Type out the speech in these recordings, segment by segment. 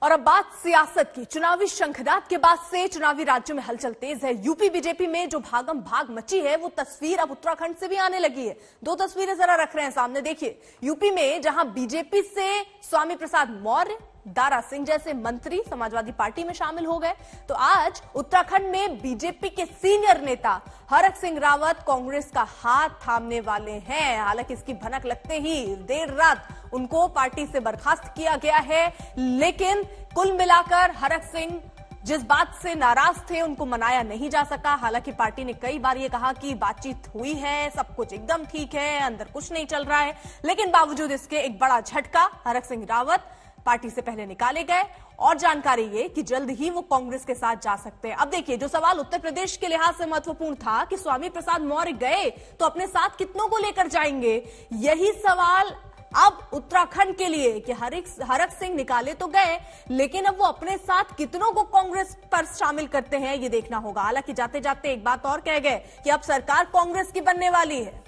और अब बात सियासत की। चुनावी शंखनाद के बाद से चुनावी राज्यों में हलचल तेज है। यूपी बीजेपी में जो भागम भाग मची है वो तस्वीर अब उत्तराखंड से भी आने लगी है। दो तस्वीरें जरा रख रहे हैं सामने, देखिए। यूपी में जहां बीजेपी से स्वामी प्रसाद मौर्य, दारा सिंह जैसे मंत्री समाजवादी पार्टी में शामिल हो गए, तो आज उत्तराखंड में बीजेपी के सीनियर नेता हरक सिंह रावत कांग्रेस का हाथ थामने वाले हैं। हालांकि इसकी भनक लगते ही देर रात उनको पार्टी से बर्खास्त किया गया है, लेकिन कुल मिलाकर हरक सिंह जिस बात से नाराज थे उनको मनाया नहीं जा सका। हालांकि पार्टी ने कई बार ये कहा कि बातचीत हुई है, सब कुछ एकदम ठीक है, अंदर कुछ नहीं चल रहा है, लेकिन बावजूद इसके एक बड़ा झटका हरक सिंह रावत पार्टी से पहले निकाले गए। और जानकारी ये कि जल्द ही वो कांग्रेस के साथ जा सकते हैं। अब देखिए, जो सवाल उत्तर प्रदेश के लिहाज से महत्वपूर्ण था कि स्वामी प्रसाद मौर्य गए तो अपने साथ कितनों को लेकर जाएंगे, यही सवाल अब उत्तराखंड के लिए कि हरक सिंह निकाले तो गए, लेकिन अब वो अपने साथ कितनों को कांग्रेस पर शामिल करते हैं ये देखना होगा। हालांकि जाते जाते एक बात और कह गए कि अब सरकार कांग्रेस की बनने वाली है।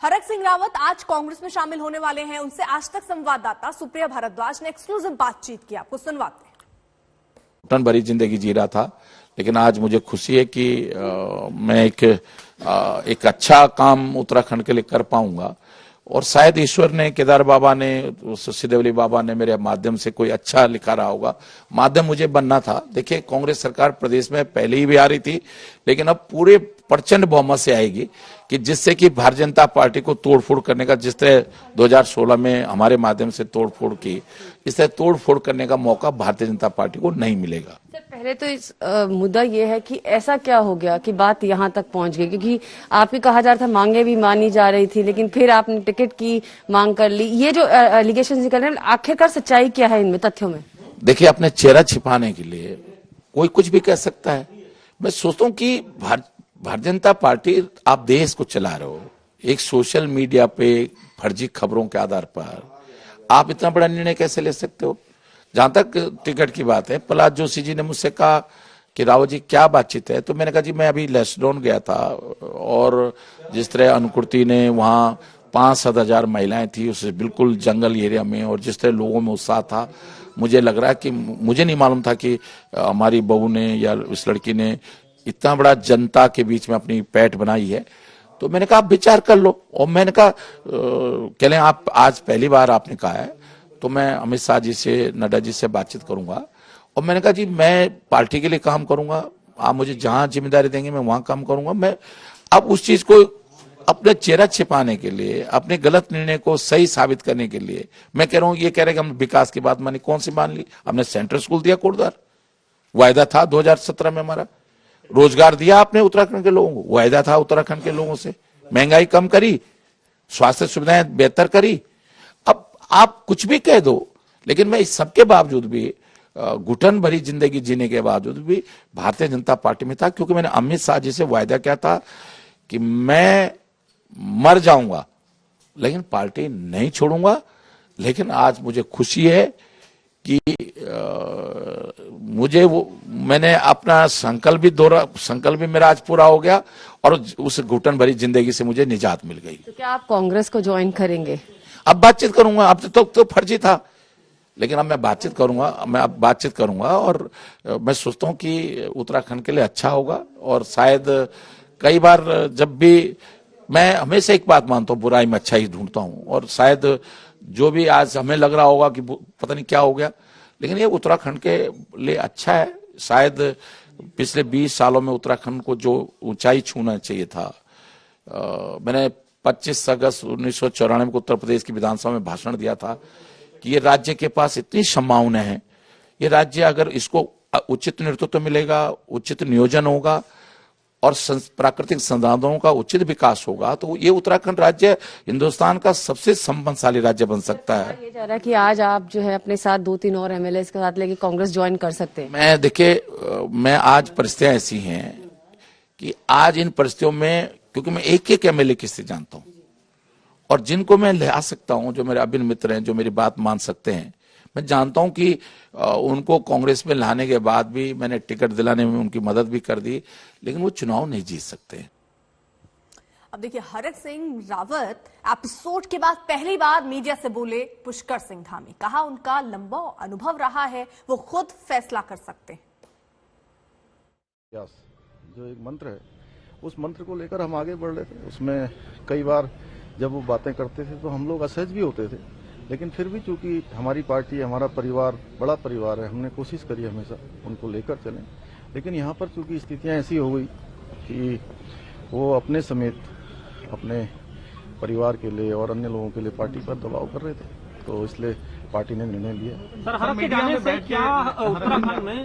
हरक सिंह रावत आज कांग्रेस में शामिल होने वाले हैं। उनसे आज तक संवाददाता सुप्रिया भारद्वाज ने एक्सक्लूसिव बातचीत की, आपको सुनवाते हैं। घुटन भरी जिंदगी जी रहा था, लेकिन आज मुझे खुशी है कि मैं एक अच्छा काम उत्तराखंड के लिए कर पाऊंगा। और शायद ईश्वर ने, केदार बाबा ने, सिद्धवली बाबा ने मेरे माध्यम से कोई अच्छा लिखा रहा होगा। माध्यम मुझे बनना था। देखिए, कांग्रेस सरकार प्रदेश में पहले ही भी आ रही थी, लेकिन अब पूरे प्रचंड बहुमत से आएगी कि जिससे कि भारतीय जनता पार्टी को तोड़फोड़ करने का, जिस तरह 2016 में हमारे माध्यम से तोड़फोड़ की, इस तरह तोड़फोड़ करने का मौका भारतीय जनता पार्टी को नहीं मिलेगा। सर, पहले तो इस मुद्दा ये है कि ऐसा क्या हो गया कि बात यहाँ तक पहुंच गई, क्योंकि आप ही कहा जा रहा था मांगे भी मानी जा रही थी, लेकिन फिर आपने टिकट की मांग कर ली। ये जो एलिगेशन निकल रहे हैं, आखिरकार सच्चाई क्या है इनमें, तथ्यों में? देखिए, अपने चेहरा छिपाने के लिए कोई कुछ भी कह सकता है। मैं सोचता हूँ कि भारतीय जनता पार्टी, आप देश को चला रहे हो, एक सोशल मीडिया पे फर्जी खबरों के आधार पर आप इतना बड़ा निर्णय कैसे ले सकते हो? जहां तक टिकट की बात है, प्रहलाद जोशी जी ने मुझसे कहा कि रावत जी क्या बातचीत है, तो मैंने कहा जी मैं अभी लेस्डोन गया था और जिस तरह अनुकृति ने वहां 5-7 हजार महिलाएं थी, उससे बिल्कुल जंगल एरिया में, और जिस तरह लोगों में उत्साह था, मुझे लग रहा है कि मुझे नहीं मालूम था कि हमारी बहू ने या इस लड़की ने इतना बड़ा जनता के बीच में अपनी पैठ बनाई है। तो मैंने कहा आप विचार कर लो। और मैंने कहा कह लें आप आज पहली बार आपने कहा है, तो मैं अमित शाह जी से, नड्डा जी से बातचीत करूंगा। और मैंने कहा जी मैं पार्टी के लिए काम करूंगा, आप मुझे जहां जिम्मेदारी देंगे मैं वहां काम करूंगा। मैं अब उस चीज को अपने चेहरा छिपाने के लिए, अपने गलत निर्णय को सही साबित करने के लिए मैं कह रहा हूं, ये कह रहे कि हम विकास की बात मानी, कौन सी मान ली? हमने सेंट्रल स्कूल दिया कोटद्वार, वायदा था 2017 में हमारा। रोजगार दिया आपने उत्तराखंड के लोगों को, वायदा था उत्तराखंड के लोगों से। महंगाई कम करी, स्वास्थ्य सुविधाएं बेहतर करी। अब आप कुछ भी कह दो, लेकिन मैं इस सबके बावजूद भी, घुटन भरी जिंदगी जीने के बावजूद भी भारतीय जनता पार्टी में था, क्योंकि मैंने अमित शाह जी से वायदा किया था कि मैं मर जाऊंगा लेकिन पार्टी नहीं छोड़ूंगा। लेकिन आज मुझे खुशी है कि मैंने अपना संकल्प भी मेरा आज पूरा हो गया और उस घुटन भरी जिंदगी से मुझे निजात मिल गई। तो क्या आप कांग्रेस को ज्वाइन करेंगे? अब बातचीत करूंगा। अब तो फर्जी था, लेकिन अब मैं बातचीत करूंगा। और मैं सोचता हूं कि उत्तराखंड के लिए अच्छा होगा। और शायद कई बार जब भी मैं हमेशा एक बात मानता हूं, बुराई में अच्छा ही ढूंढता हूं, और शायद जो भी आज हमें लग रहा होगा कि पता नहीं क्या हो गया, लेकिन ये उत्तराखंड के लिए अच्छा है। शायद पिछले 20 सालों में उत्तराखंड को जो ऊंचाई छूना चाहिए था, मैंने 25 अगस्त 1994 को उत्तर प्रदेश की विधानसभा में भाषण दिया था कि ये राज्य के पास इतनी संभावनाएं हैं, ये राज्य अगर इसको उचित नेतृत्व मिलेगा, उचित नियोजन होगा और प्राकृतिक संसाधनों का उचित विकास होगा, तो ये उत्तराखंड राज्य हिंदुस्तान का सबसे संपन्नशाली राज्य बन सकता है। ये जा रहा है कि आज आप जो है अपने साथ 2-3 और एमएलए के साथ लेके कांग्रेस ज्वाइन कर सकते हैं। मैं आज परिस्थितियां ऐसी हैं कि आज इन परिस्थितियों में, क्योंकि मैं एक एमएलए की स्थिति जानता हूं और जिनको मैं ले आ सकता हूं, जो मेरे अभिन्न मित्र हैं, जो मेरी बात मान सकते हैं, मैं जानता हूं कि उनको कांग्रेस में लाने के बाद भी मैंने टिकट दिलाने में उनकी मदद भी कर दी, लेकिन वो चुनाव नहीं जीत सकते। अब देखिए, हरक सिंह रावत एपिसोड के बाद पहली बार मीडिया से बोले पुष्कर सिंह धामी। कहा उनका लंबा अनुभव रहा है, वो खुद फैसला कर सकते हैं। जो एक मंत्र है, उस मंत्र को लेकर हम आगे बढ़ रहे थे। उसमें कई बार जब वो बातें करते थे तो हम लोग असहज भी होते थे, लेकिन फिर भी चूंकि हमारी पार्टी, हमारा परिवार बड़ा परिवार है, हमने कोशिश करी हमेशा उनको लेकर चलें। लेकिन यहाँ पर चूंकि स्थितियाँ ऐसी हो गई कि वो अपने समेत अपने परिवार के लिए और अन्य लोगों के लिए पार्टी पर दबाव कर रहे थे, तो इसलिए पार्टी ने निर्णय लिया। सर, हरक के जाने से क्या उत्तराखंड में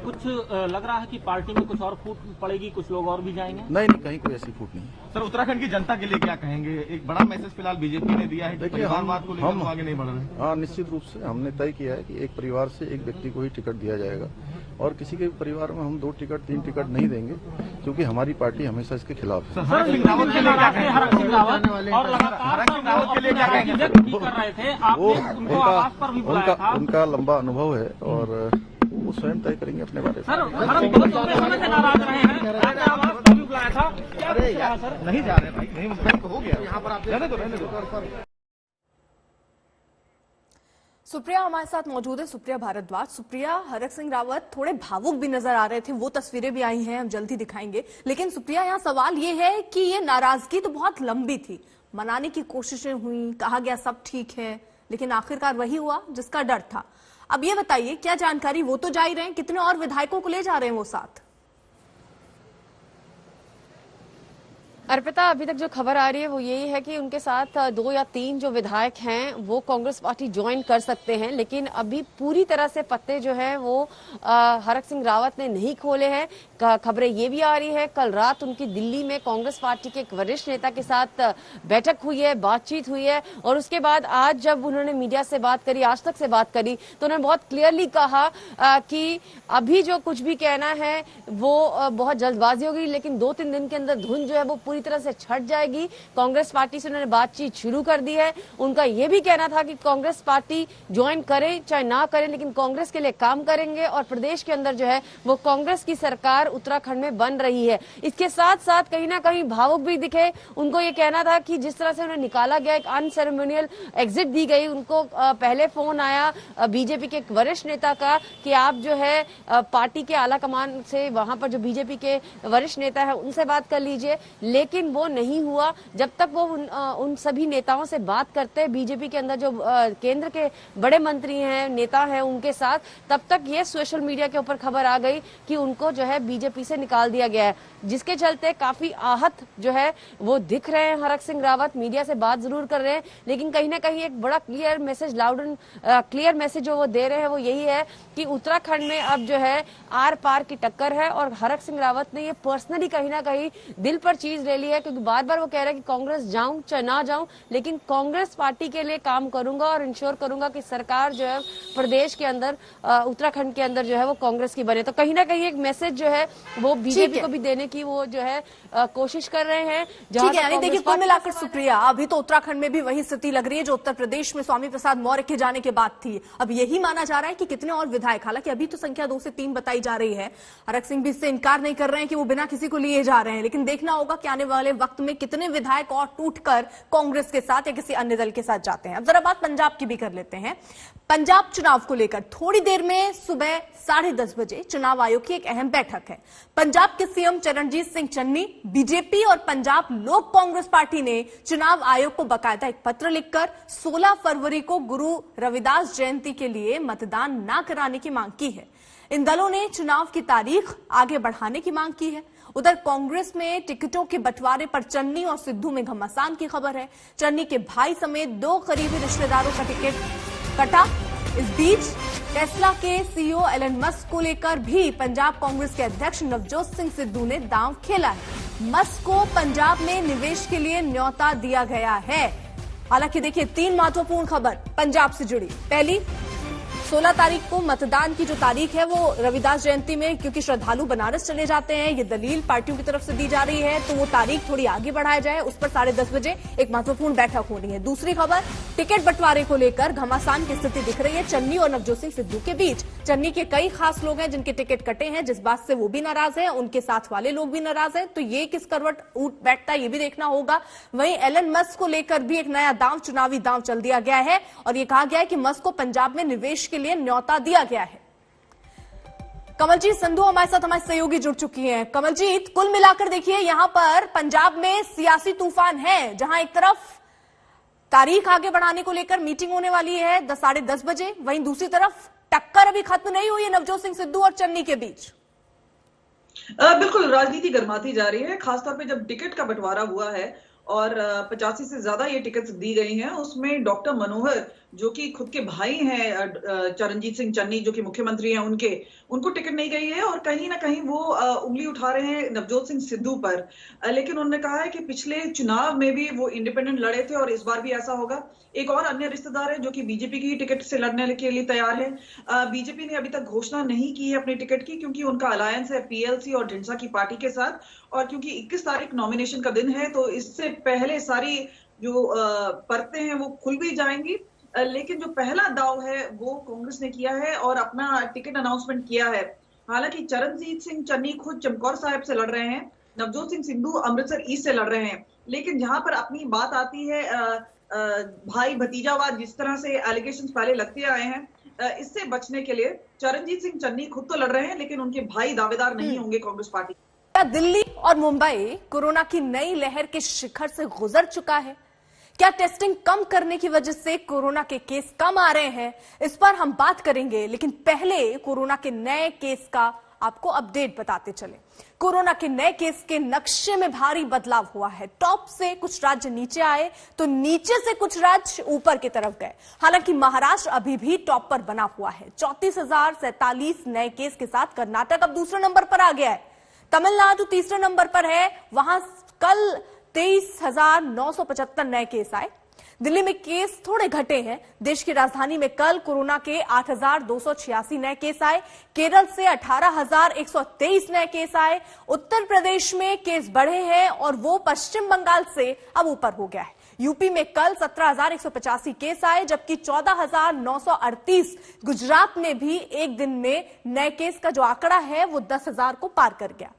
कुछ लग रहा है कि पार्टी में कुछ और फूट पड़ेगी, कुछ लोग और भी जाएंगे? नहीं, कहीं कोई ऐसी फूट नहीं। सर, उत्तराखंड की जनता के लिए क्या कहेंगे? एक बड़ा मैसेज फिलहाल बीजेपी ने दिया है। देखिए, हम आगे नहीं बढ़ रहे। हाँ, निश्चित रूप से हमने तय किया है कि एक परिवार से एक व्यक्ति को ही टिकट दिया जाएगा और किसी के परिवार में हम 2 टिकट 3 टिकट नहीं देंगे, क्योंकि हमारी पार्टी हमेशा इसके खिलाफ है। हरक सिंह रावत के लिए क्या कहेंगे? हरक सिंह रावत और लगातार के लिए क्या कहेंगे? कर रहे थे, आपने उनको आवाज पर भी बुलाया था। उनका लंबा अनुभव है और वो स्वयं तय करेंगे अपने बारे में। सर, हरक बहुत लंबे समय से नाराज रहे हैं, आवाज पर भी बुलाया था। अरे यार सर, नहीं जा रहे भाई, नहीं हो गया यहाँ पर, आप रहने दो। सुप्रिया हमारे साथ मौजूद है, सुप्रिया भारद्वाज। सुप्रिया, हरक सिंह रावत थोड़े भावुक भी नजर आ रहे थे, वो तस्वीरें भी आई हैं, हम जल्दी दिखाएंगे। लेकिन सुप्रिया, यहाँ सवाल ये है कि ये नाराजगी तो बहुत लंबी थी, मनाने की कोशिशें हुई, कहा गया सब ठीक है, लेकिन आखिरकार वही हुआ जिसका डर था। अब ये बताइए, क्या जानकारी? वो तो जा ही रहे हैं, कितने और विधायकों को ले जा रहे हैं वो साथ? अर्पिता, अभी तक जो खबर आ रही है वो यही है कि उनके साथ 2 या 3 जो विधायक हैं वो कांग्रेस पार्टी ज्वाइन कर सकते हैं, लेकिन अभी पूरी तरह से पत्ते जो है वो हरक सिंह रावत ने नहीं खोले हैं। खबरें ये भी आ रही है कल रात उनकी दिल्ली में कांग्रेस पार्टी के एक वरिष्ठ नेता के साथ बैठक हुई है, बातचीत हुई है, और उसके बाद आज जब उन्होंने मीडिया से बात करी, आज तक से बात करी, तो उन्होंने बहुत क्लियरली कहा कि अभी जो कुछ भी कहना है वो बहुत जल्दबाजी होगी, लेकिन 2-3 दिन के अंदर धुन जो है वो पूरी तरह से छट जाएगी। कांग्रेस पार्टी से उन्होंने बातचीत शुरू कर दी है। उनका यह भी कहना था कि कांग्रेस पार्टी ज्वाइन करे चाहे ना करे, लेकिन कांग्रेस के लिए काम करेंगे, और प्रदेश के अंदर जो है वो कांग्रेस की सरकार उत्तराखंड में बन रही है। इसके साथ साथ कहीं ना कहीं भावुक भी दिखे। उनको ये कहना था कि जिस तरह से उन्हें निकाला गया, एक अनसेरेमोनियल एग्जिट दी गई, उनको पहले फोन आया बीजेपी के एक वरिष्ठ नेता का कि आप जो है पार्टी के आला कमान से, वहां पर जो बीजेपी के वरिष्ठ नेता है उनसे बात कर लीजिए, लेकिन वो नहीं हुआ। जब तक वो उन सभी नेताओं से बात करते हैं, बीजेपी के अंदर जो केंद्र के बड़े मंत्री हैं, नेता हैं, उनके साथ, तब तक ये सोशल मीडिया के ऊपर खबर आ गई कि उनको जो है बीजेपी से निकाल दिया गया है, जिसके चलते काफी आहत जो है वो दिख रहे हैं हरक सिंह रावत। मीडिया से बात जरूर कर रहे हैं, लेकिन कहीं ना कहीं एक बड़ा clear message, loud and clear message जो वो दे रहे हैं वो यही है कि उत्तराखंड में अब जो है आर पार की टक्कर है। और हरक सिंह रावत ने ये पर्सनली कहीं ना कहीं दिल पर चीज ले ली है, क्योंकि बार बार वो कह रहे हैं कि कांग्रेस जाऊं चाहे ना जाऊं, लेकिन कांग्रेस पार्टी के लिए काम करूंगा और इंश्योर करूंगा कि सरकार जो है प्रदेश के अंदर, उत्तराखंड के अंदर जो है वो कांग्रेस की बने। तो कहीं ना कहीं एक मैसेज जो है वो बीजेपी को भी देने की वो जो है कोशिश कर रहे हैं। ठीक है, यानी देखिए, कुल मिलाकर सुप्रिया, अभी तो उत्तराखंड में भी वही स्थिति लग रही है जो उत्तर प्रदेश में स्वामी प्रसाद मौर्य के जाने के बाद थी। अब यही माना जा रहा है कि कितने और विधायक, हालांकि अभी तो संख्या 2 से 3 बताई जा रही है, हरक सिंह भी इससे इनकार नहीं कर रहे हैं कि वो बिना किसी को लिए जा रहे हैं, लेकिन देखना होगा कि आने वाले वक्त में कितने विधायक और टूटकर कांग्रेस के साथ या किसी अन्य दल के साथ जाते हैं। अब जरा बात पंजाब की भी कर लेते हैं। पंजाब चुनाव को लेकर थोड़ी देर में सुबह 10:30 बजे चुनाव आयोग की एक अहम बैठक है। पंजाब के सीएम चरणजीत सिंह चन्नी, बीजेपी और पंजाब लोक कांग्रेस पार्टी ने चुनाव आयोग को बकायदा एक पत्र लिखकर 16 फरवरी को गुरु रविदास जयंती के लिए मतदान न कराने की मांग की है। इन दलों ने चुनाव की तारीख आगे बढ़ाने की मांग की है। उधर कांग्रेस में टिकटों के बंटवारे पर चन्नी और सिद्धू में घमासान की खबर है। चन्नी के भाई समेत 2 करीबी रिश्तेदारों का टिकट कटा। इस बीच टेस्ला के सीईओ एलन मस्क को लेकर भी पंजाब कांग्रेस के अध्यक्ष नवजोत सिंह सिद्धू ने दांव खेला है। मस्क को पंजाब में निवेश के लिए न्योता दिया गया है। हालांकि देखिए, 3 महत्वपूर्ण खबर पंजाब से जुड़ी। पहली, 16 तारीख को मतदान की जो तारीख है वो रविदास जयंती में, क्योंकि श्रद्धालु बनारस चले जाते हैं, ये दलील पार्टियों की तरफ से दी जा रही है, तो वो तारीख थोड़ी आगे बढ़ाया जाए। उस पर 10:30 बजे एक महत्वपूर्ण बैठक होनी है। दूसरी खबर, टिकट बंटवारे को लेकर घमासान की स्थिति दिख रही है चन्नी और नवजोत सिंह सिद्धू के बीच। चन्नी के कई खास लोग हैं जिनके टिकट कटे हैं, जिस बात से वो भी नाराज है, उनके साथ वाले लोग भी नाराज हैं, तो ये किस करवट उठ बैठता है ये भी देखना होगा। वहीं एलन मस्क को लेकर भी एक नया दांव, चुनावी दांव चल दिया गया है और ये कहा गया है कि मस्क को पंजाब में निवेश के लिए न्योता दिया गया है। कमलजीत संधू हमारे साथ, हमारे सहयोगी जुड़ चुकी हैं। कमलजीत, कुल मिलाकर देखिए यहां पर पंजाब में सियासी तूफान है, जहां एक तरफ तारीख आगे बढ़ाने को लेकर मीटिंग होने वाली है 10:30 बजे, वहीं दूसरी तरफ टक्कर अभी खत्म नहीं हुई है नवजोत सिंह सिद्धू और चन्नी के बीच। बिल्कुल, राजनीति गर्माती जा रही है, खासतौर पे जब टिकट का बंटवारा हुआ है और 85 से ज्यादा ये टिकट्स दी गई हैं। उसमें डॉक्टर मनोहर, जो कि खुद के भाई हैं चरणजीत सिंह चन्नी, जो कि मुख्यमंत्री हैं, उनको टिकट नहीं गई है और कहीं ना कहीं वो उंगली उठा रहे हैं नवजोत सिंह सिद्धू पर। लेकिन उन्होंने कहा है कि पिछले चुनाव में भी वो इंडिपेंडेंट लड़े थे और इस बार भी ऐसा होगा। एक और अन्य रिश्तेदार है जो कि बीजेपी की टिकट से लड़ने के लिए तैयार है। बीजेपी ने अभी तक घोषणा नहीं की है अपने टिकट की, क्योंकि उनका अलायंस है पीएलसी और ढिंडसा की पार्टी के साथ, और क्योंकि 21 तारीख नॉमिनेशन का दिन है, तो इससे पहले सारी जो परतें हैं वो खुल भी जाएंगी। लेकिन जो पहला दाव है वो कांग्रेस ने किया है और अपना टिकट अनाउंसमेंट किया है। हालांकि चरणजीत सिंह चन्नी खुद चमकौर साहिब से लड़ रहे हैं, नवजोत सिंह सिद्धू अमृतसर ईस्ट से लड़ रहे हैं, लेकिन जहां पर अपनी बात आती है भाई भतीजावाद, जिस तरह से एलिगेशंस पहले लगते आए हैं, इससे बचने के लिए चरणजीत सिंह चन्नी खुद तो लड़ रहे हैं, लेकिन उनके भाई दावेदार नहीं होंगे कांग्रेस पार्टी। क्या दिल्ली और मुंबई कोरोना की नई लहर के शिखर से गुजर चुका है? क्या टेस्टिंग कम करने की वजह से कोरोना के केस कम आ रहे हैं? इस पर हम बात करेंगे, लेकिन पहले कोरोना के नए केस का आपको अपडेट बताते चले। कोरोना के नए केस के नक्शे में भारी बदलाव हुआ है। टॉप से कुछ राज्य नीचे आए तो नीचे से कुछ राज्य ऊपर की तरफ गए। हालांकि महाराष्ट्र अभी भी टॉप पर बना हुआ है। 34,047 नए केस के साथ कर्नाटक अब दूसरे नंबर पर आ गया है। तमिलनाडु तीसरे नंबर पर है, वहां कल 23,975 नए केस आए। दिल्ली में केस थोड़े घटे हैं। देश की राजधानी में कल कोरोना के 8,286 नए केस आए। केरल से 18,123 नए केस आए। उत्तर प्रदेश में केस बढ़े हैं और वो पश्चिम बंगाल से अब ऊपर हो गया है। यूपी में कल 17,185 केस आए, जबकि 14,938 गुजरात में भी एक दिन में नए केस का जो आंकड़ा है वो 10,000 को पार कर गया।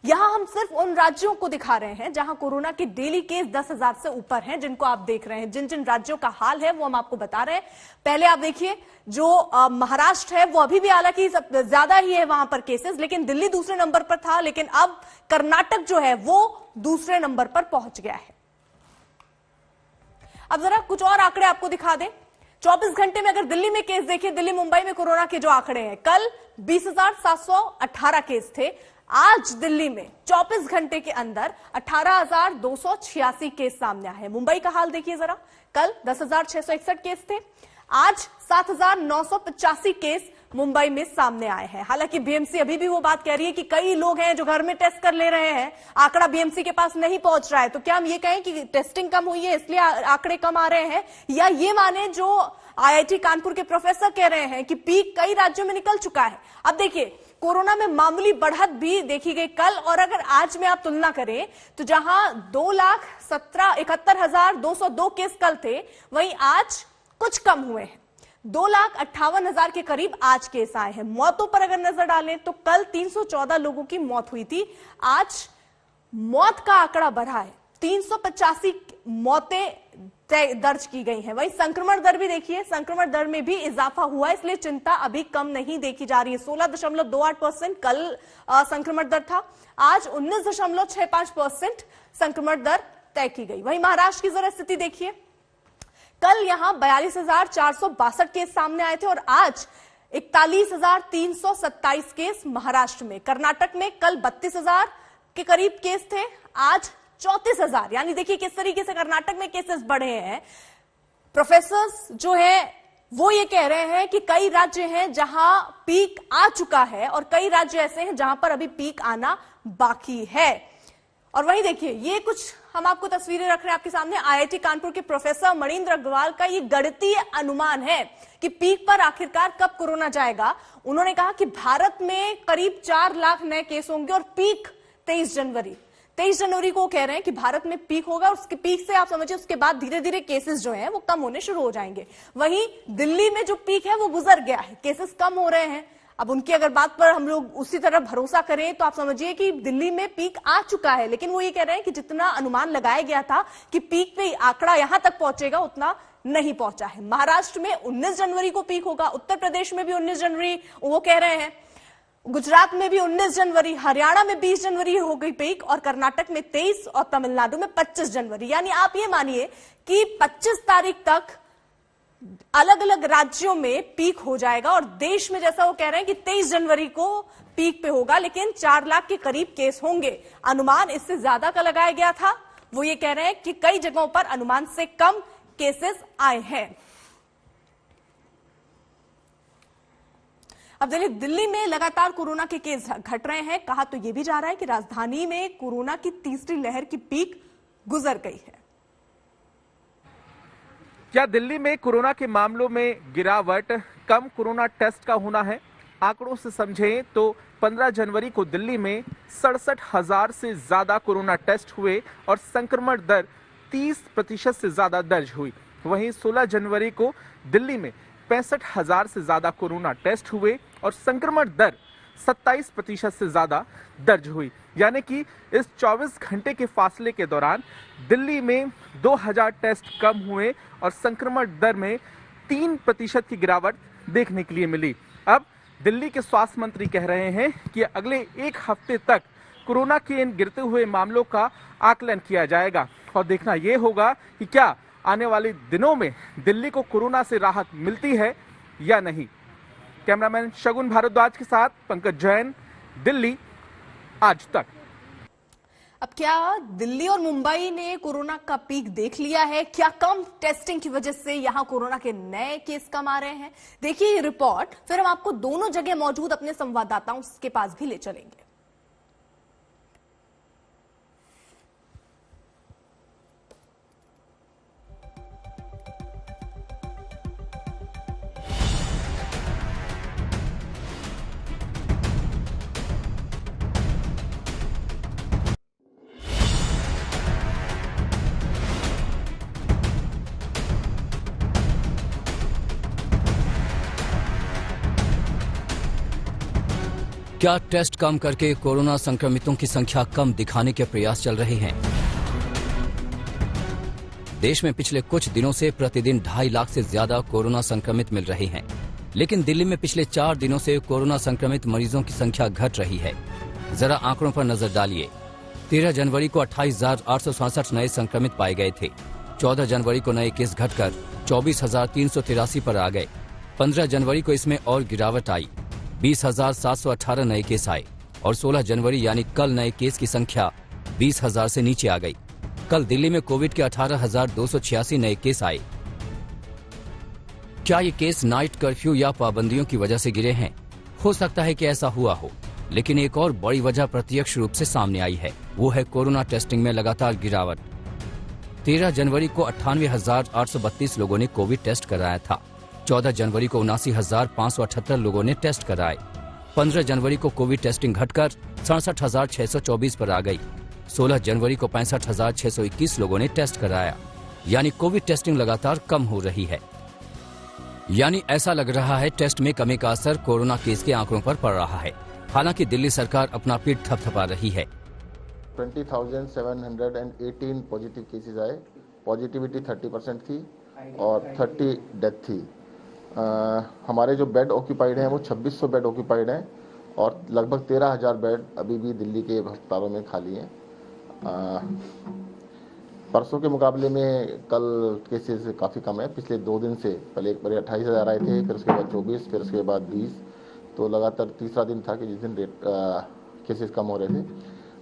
यहां हम सिर्फ उन राज्यों को दिखा रहे हैं जहां कोरोना के डेली केस 10,000 से ऊपर हैं, जिनको आप देख रहे हैं। जिन जिन राज्यों का हाल है वो हम आपको बता रहे हैं। पहले आप देखिए, जो महाराष्ट्र है वो अभी भी हालांकि ज्यादा ही है वहां पर केसेस, लेकिन दिल्ली दूसरे नंबर पर था, लेकिन अब कर्नाटक जो है वो दूसरे नंबर पर पहुंच गया है। अब जरा कुछ और आंकड़े आपको दिखा दें। 24 घंटे में अगर दिल्ली में केस देखिए, दिल्ली मुंबई में कोरोना के जो आंकड़े हैं, कल 20,718 केस थे। आज दिल्ली में 24 घंटे के अंदर 18,286 केस सामने आए हैं। मुंबई का हाल देखिए जरा, कल 10,661 केस थे, आज 7,985 केस मुंबई में सामने आए हैं। हालांकि बीएमसी अभी भी वो बात कह रही है कि कई लोग हैं जो घर में टेस्ट कर ले रहे हैं, आंकड़ा बीएमसी के पास नहीं पहुंच रहा है। तो क्या हम ये कहें कि टेस्टिंग कम हुई है इसलिए आंकड़े कम आ रहे हैं, या ये माने जो आईआईटी कानपुर के प्रोफेसर कह रहे हैं कि पीक कई राज्यों में निकल चुका है? अब देखिए, कोरोना में मामूली बढ़त भी देखी गई कल, और अगर आज में आप तुलना करें तो जहां 2,71,202 केस कल थे, वहीं आज कुछ कम हुए हैं। 2,58,000 के करीब आज केस आए हैं। मौतों पर अगर नजर डालें तो कल 314 लोगों की मौत हुई थी, आज मौत का आंकड़ा बढ़ा है, 385 मौतें दर्ज की गई हैं। वहीं संक्रमण दर भी देखिए, संक्रमण दर में भी इजाफा हुआ है, इसलिए चिंता अभी कम नहीं देखी जा रही है। 16.28% कल संक्रमण दर था, आज 19.65% संक्रमण दर तय की गई। वहीं महाराष्ट्र की जरा स्थिति देखिए, कल यहां 42,462 केस सामने आए थे और आज 41,327 केस महाराष्ट्र में। कर्नाटक में कल 32,000 के करीब केस थे, आज 34,000। यानी देखिए किस तरीके से कर्नाटक में केसेस बढ़े हैं। प्रोफेसर्स जो है वो ये कह रहे हैं कि कई राज्य हैं जहां पीक आ चुका है और कई राज्य ऐसे हैं जहां पर अभी पीक आना बाकी है। और वहीं देखिए, ये कुछ हम आपको तस्वीरें रख रहे हैं आपके सामने। आईआईटी कानपुर के प्रोफेसर मणिंद्र अग्रवाल का ये गणितीय अनुमान है कि पीक पर आखिरकार कब कोरोना जाएगा। उन्होंने कहा कि भारत में करीब 4 लाख नए केस होंगे और पीक 23 जनवरी को कह रहे हैं कि भारत में पीक होगा और उसके पीक से आप समझिए उसके बाद धीरे धीरे केसेस जो हैं वो कम होने शुरू हो जाएंगे। वहीं दिल्ली में जो पीक है वो गुजर गया है, केसेस कम हो रहे हैं। अब उनकी अगर बात पर हम लोग उसी तरह भरोसा करें तो आप समझिए कि दिल्ली में पीक आ चुका है, लेकिन वो ये कह रहे हैं कि जितना अनुमान लगाया गया था कि पीक पे आंकड़ा यहां तक पहुंचेगा उतना नहीं पहुंचा है। महाराष्ट्र में 19 जनवरी को पीक होगा, उत्तर प्रदेश में भी 19 जनवरी वो कह रहे हैं, गुजरात में भी 19 जनवरी, हरियाणा में 20 जनवरी हो गई पीक और कर्नाटक में 23 और तमिलनाडु में 25 जनवरी। यानी आप ये मानिए कि 25 तारीख तक अलग अलग राज्यों में पीक हो जाएगा और देश में जैसा वो कह रहे हैं कि 23 जनवरी को पीक पे होगा, लेकिन 4 लाख के करीब केस होंगे। अनुमान इससे ज्यादा का लगाया गया था। वो ये कह रहे हैं कि कई जगहों पर अनुमान से कम केसेस आए हैं। अब देखिए, दिल्ली में लगातार कोरोना के केस घट रहे हैं। कहा तो यह भी जा रहा है कि राजधानी में कोरोना की तीसरी लहर की पीक गुजर गई है। क्या दिल्ली में कोरोना के मामलों में गिरावट कम कोरोना टेस्ट का होना है? आंकड़ों से समझें तो 15 जनवरी को दिल्ली में 67,000 से ज्यादा कोरोना टेस्ट हुए और संक्रमण दर 30% से ज्यादा दर्ज हुई। वहीं 16 जनवरी को दिल्ली में 65,000 से ज्यादा कोरोना टेस्ट हुए और संक्रमण दर 27% से ज्यादा दर्ज हुई। यानी कि इस 24 घंटे के फासले के दौरान दिल्ली में 2000 टेस्ट कम हुए और संक्रमण दर में 3% की गिरावट देखने के लिए मिली। अब दिल्ली के स्वास्थ्य मंत्री कह रहे हैं कि अगले 1 हफ्ते तक कोरोना के इन गिरते हुए मामलों का आकलन किया जाएगा और देखना यह होगा कि क्या आने वाले दिनों में दिल्ली को कोरोना से राहत मिलती है या नहीं। कैमरामैन शगुन भारद्वाज के साथ पंकज जैन, दिल्ली आज तक। अब क्या दिल्ली और मुंबई ने कोरोना का पीक देख लिया है? क्या कम टेस्टिंग की वजह से यहां कोरोना के नए केस कम आ रहे हैं? देखिए ये रिपोर्ट, फिर हम आपको दोनों जगह मौजूद अपने संवाददाताओं के पास भी ले चलेंगे। क्या टेस्ट कम करके कोरोना संक्रमितों की संख्या कम दिखाने के प्रयास चल रहे हैं? देश में पिछले कुछ दिनों से प्रतिदिन 2.5 लाख से ज्यादा कोरोना संक्रमित मिल रहे हैं, लेकिन दिल्ली में पिछले 4 दिनों से कोरोना संक्रमित मरीजों की संख्या घट रही है। जरा आंकड़ों पर नजर डालिए। 13 जनवरी को 28,867 नए संक्रमित पाए गए थे। 14 जनवरी को नए केस घटकर 24,383 पर आ गए। 15 जनवरी को इसमें और गिरावट आई, 20,718 नए केस आए और 16 जनवरी यानी कल नए केस की संख्या 20,000 से नीचे आ गई। कल दिल्ली में कोविड के 18,286 नए केस आए। क्या ये केस नाइट कर्फ्यू या पाबंदियों की वजह से गिरे हैं? हो सकता है कि ऐसा हुआ हो, लेकिन एक और बड़ी वजह प्रत्यक्ष रूप से सामने आई है, वो है कोरोना टेस्टिंग में लगातार गिरावट। 13 जनवरी को 98,832 लोगों ने कोविड टेस्ट कराया था। 14 जनवरी को 79,578 लोगों ने टेस्ट कराए। 15 जनवरी को कोविड टेस्टिंग घटकर 67,624 पर आ गई। 16 जनवरी को 65,621 लोगों ने टेस्ट कराया। यानी कोविड टेस्टिंग लगातार कम हो रही है। यानी ऐसा लग रहा है टेस्ट में कमी का असर कोरोना केस के आंकड़ों पर पड़ रहा है। हालांकि दिल्ली सरकार अपना पीठ थपथपा रही है। 20,718 पॉजिटिव केसेस आए, पॉजिटिविटी 30% थी और 30 डेथ थी। हमारे जो बेड ऑक्यूपाइड हैं वो 2600 बेड ऑक्यूपाइड हैं और लगभग 13,000 बेड अभी भी दिल्ली के अस्पतालों में खाली हैं। परसों के मुकाबले में कल केसेस काफ़ी कम है। पिछले 2 दिन से पहले एक बार 28,000 आए थे, फिर उसके बाद 24, फिर उसके बाद 20, तो लगातार तीसरा दिन था कि जिस दिन केसेस कम हो रहे थे।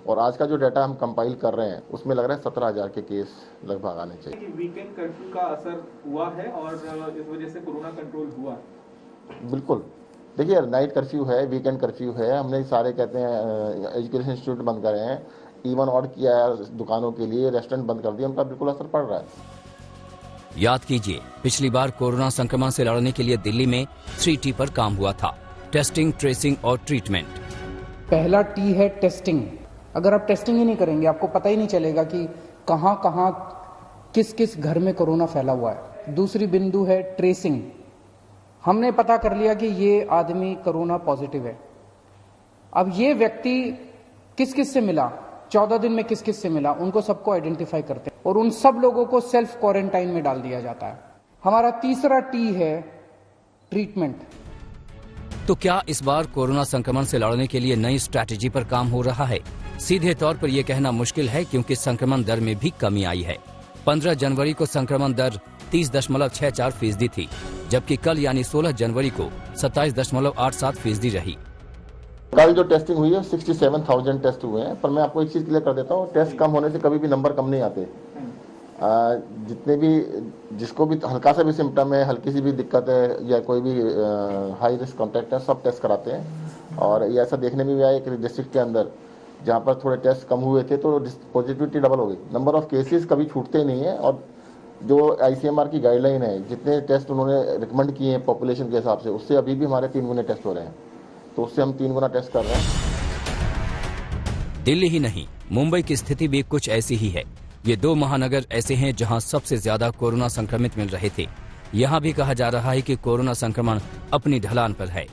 और आज का जो डाटा हम कंपाइल कर रहे हैं उसमें लग रहा है 17,000 के केस लगभग आने चाहिए। वीकेंड कर्फ्यू का असर हुआ है और इस वजह से कोरोना कंट्रोल हुआ? बिल्कुल, देखिए नाइट कर्फ्यू है, वीकेंड कर्फ्यू है। हमने सारे कहते हैं एजुकेशन इंस्टीट्यूट बंद करे हैं, इवन ऑड किया है दुकानों के लिए, रेस्टोरेंट बंद कर दिए, उनका बिल्कुल असर पड़ रहा है। याद कीजिए, पिछली बार कोरोना संक्रमण से लड़ने के लिए दिल्ली में 3T पर काम हुआ था, टेस्टिंग, ट्रेसिंग और ट्रीटमेंट। पहला टी है टेस्टिंग। अगर आप टेस्टिंग ही नहीं करेंगे, आपको पता ही नहीं चलेगा कि कहां कहां किस किस घर में कोरोना फैला हुआ है। दूसरी बिंदु है ट्रेसिंग। हमने पता कर लिया कि ये आदमी कोरोना पॉजिटिव है। अब ये व्यक्ति किस किस से मिला, 14 दिन में किस किस से मिला, उनको सबको आइडेंटिफाई करते हैं और उन सब लोगों को सेल्फ क्वारंटाइन में डाल दिया जाता है। हमारा तीसरा टी है ट्रीटमेंट। तो क्या इस बार कोरोना संक्रमण से लड़ने के लिए नई स्ट्रैटेजी पर काम हो रहा है? सीधे तौर पर यह कहना मुश्किल है, क्योंकि संक्रमण दर में भी कमी आई है। 15 जनवरी को संक्रमण दर 30.64% थी, जबकि कल यानी 16 जनवरी को 27.87% रही। कल जो टेस्टिंग हुई है 67,000 टेस्ट हुए हैं, पर मैं आपको एक चीज क्लियर कर देता हूँ, टेस्ट कम होने से कभी भी नंबर कम नहीं आते। जितने भी जिसको भी हल्का सा भी सिम्टम है, हल्की सी भी दिक्कत है या कोई भी हाई रिस्क कॉन्टैक्ट है, सब टेस्ट कराते हैं। और ये ऐसा देखने में भी आया कि डिस्ट्रिक्ट के अंदर जहाँ पर थोड़े टेस्ट कम हुए थे तो पॉजिटिविटी डबल हो गई। नंबर ऑफ केसेस कभी छूटते नहीं है। और जो ICMR की गाइडलाइन है, जितने टेस्ट उन्होंने रिकमेंड किए हैं पॉपुलेशन के हिसाब से, उससे अभी भी हमारे 3 गुने टेस्ट हो रहे हैं, तो उससे हम 3 गुना टेस्ट कर रहे हैं। दिल्ली ही नहीं, मुंबई की स्थिति भी कुछ ऐसी ही है। ये 2 महानगर ऐसे हैं जहां सबसे ज्यादा कोरोना संक्रमित मिल रहे थे। यहां भी कहा जा रहा है कि कोरोना संक्रमण अपनी ढलान पर है।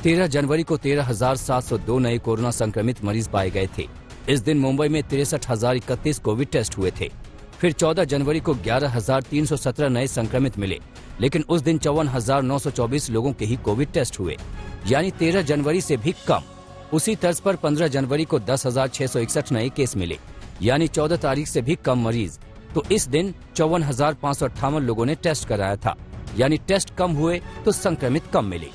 13 जनवरी को 13,702 नए कोरोना संक्रमित मरीज पाए गए थे। इस दिन मुंबई में 63,031 कोविड टेस्ट हुए थे। फिर 14 जनवरी को 11,317 नए संक्रमित मिले, लेकिन उस दिन 54,924 लोगों के ही कोविड टेस्ट हुए, यानी 13 जनवरी से भी कम। उसी तर्ज पर 15 जनवरी को 10,661 नए केस मिले, यानी 14 तारीख से भी कम मरीज। तो इस दिन 54,558 लोगों ने टेस्ट कराया था, यानी टेस्ट कम हुए तो संक्रमित कम मिले।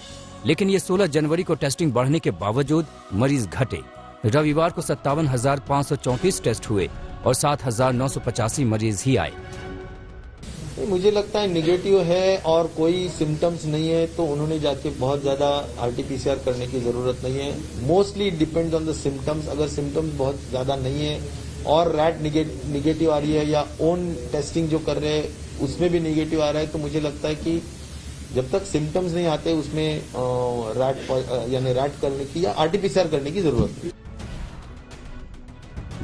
लेकिन ये 16 जनवरी को टेस्टिंग बढ़ने के बावजूद मरीज घटे। रविवार को 57,534 टेस्ट हुए और 7,985 मरीज ही आए। मुझे लगता है निगेटिव है और कोई सिम्टम्स नहीं है तो उन्होंने जाके बहुत ज्यादा RT-PCR करने की जरूरत नहीं है। Mostly depends on the symptoms. अगर सिम्टम्स बहुत ज्यादा नहीं है और रैट निगेटिव आ रही है या ओन टेस्टिंग जो कर रहे हैं उसमें भी निगेटिव आ रहा है, तो मुझे लगता है कि जब तक सिम्टम्स नहीं आते उसमें रैट करने की या RT-PCR करने की जरूरत है।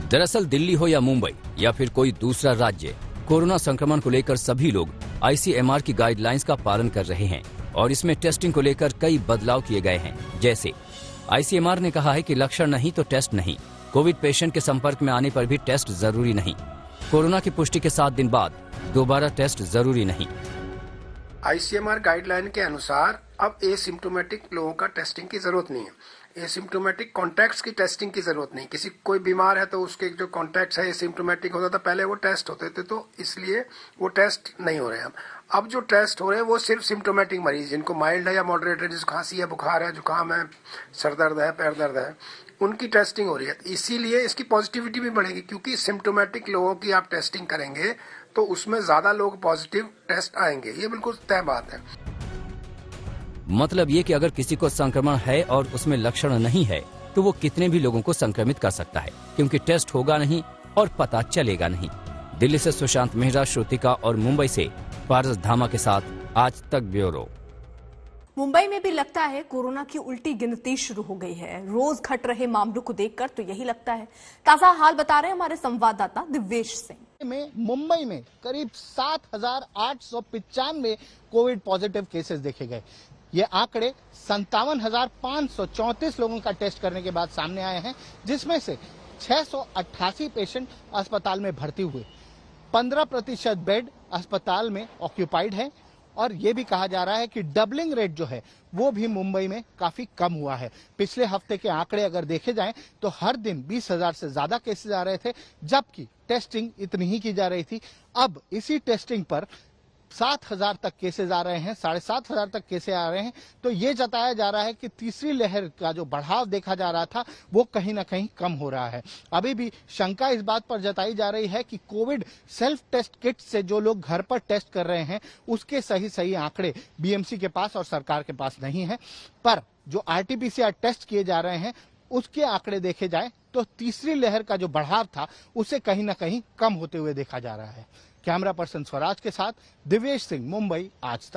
दरअसल दिल्ली हो या मुंबई या फिर कोई दूसरा राज्य, कोरोना संक्रमण को लेकर सभी लोग ICMR की गाइडलाइंस का पालन कर रहे हैं और इसमें टेस्टिंग को लेकर कई बदलाव किए गए हैं। जैसे ICMR ने कहा है कि लक्षण नहीं तो टेस्ट नहीं, कोविड पेशेंट के संपर्क में आने पर भी टेस्ट जरूरी नहीं, कोरोना की पुष्टि के 7 दिन बाद दोबारा टेस्ट जरूरी नहीं। ICMR गाइडलाइन के अनुसार अब एसिम्प्टोमेटिक लोगों का टेस्टिंग की जरूरत नहीं है। एसिम्प्टोमेटिक कॉन्टैक्ट्स की टेस्टिंग की जरूरत नहीं। किसी कोई बीमार है तो उसके जो कॉन्टैक्ट्स है एसिम्प्टोमेटिक होता था, पहले वो टेस्ट होते थे, तो इसलिए वो टेस्ट नहीं हो रहे हैं। अब जो टेस्ट हो रहे हैं वो सिर्फ सिम्प्टोमेटिक मरीज जिनको माइल्ड है या मॉडरेट है, जिसको खांसी है, बुखार है, जुकाम है, सर दर्द है, पैर दर्द है, उनकी टेस्टिंग हो रही है। इसीलिए इसकी पॉजिटिविटी भी बढ़ेगी, क्योंकि सिम्प्टोमेटिक लोगों की आप टेस्टिंग करेंगे तो उसमें ज्यादा लोग पॉजिटिव टेस्ट आएंगे। ये बिल्कुल तय बात है। मतलब ये कि अगर किसी को संक्रमण है और उसमें लक्षण नहीं है तो वो कितने भी लोगों को संक्रमित कर सकता है, क्योंकि टेस्ट होगा नहीं और पता चलेगा नहीं। दिल्ली से सुशांत मेहरा, श्रुतिका और मुंबई से पारस धामा के साथ आज तक ब्यूरो। मुंबई में भी लगता है कोरोना की उल्टी गिनती शुरू हो गई है। रोज घट रहे मामलों को देखकर तो यही लगता है। ताजा हाल बता रहे हैं हमारे संवाददाता दिव्येश सिंह। मुंबई में करीब 7,895 कोविड पॉजिटिव केसेस देखे गए। ये आंकड़े 57,534 लोगों का टेस्ट करने के बाद सामने आए हैं, जिसमें से 688 पेशेंट अस्पताल में भर्ती हुए। 15% बेड अस्पताल में ऑक्यूपाइड है और ये भी कहा जा रहा है कि डबलिंग रेट जो है वो भी मुंबई में काफी कम हुआ है। पिछले हफ्ते के आंकड़े अगर देखे जाएं तो हर दिन 20,000 से ज्यादा केसेस आ रहे थे, जबकि टेस्टिंग इतनी ही की जा रही थी। अब इसी टेस्टिंग पर 7,000 तक केसेस आ रहे हैं, 7,500 तक केसेस आ रहे हैं। तो ये जताया जा रहा है कि तीसरी लहर का जो बढ़ाव देखा जा रहा था वो कहीं ना कहीं कम हो रहा है। अभी भी शंका इस बात पर जताई जा रही है कि कोविड सेल्फ टेस्ट किट से जो लोग घर पर टेस्ट कर रहे हैं उसके सही आंकड़े BMC के पास और सरकार के पास नहीं है, पर जो RT-PCR टेस्ट किए जा रहे हैं उसके आंकड़े देखे जाए तो तीसरी लहर का जो बढ़ाव था उसे कहीं ना कहीं कम होते हुए देखा जा रहा है। कैमरा पर्सन स्वराज के साथ दिवेश सिंह, मुंबई, आज तक।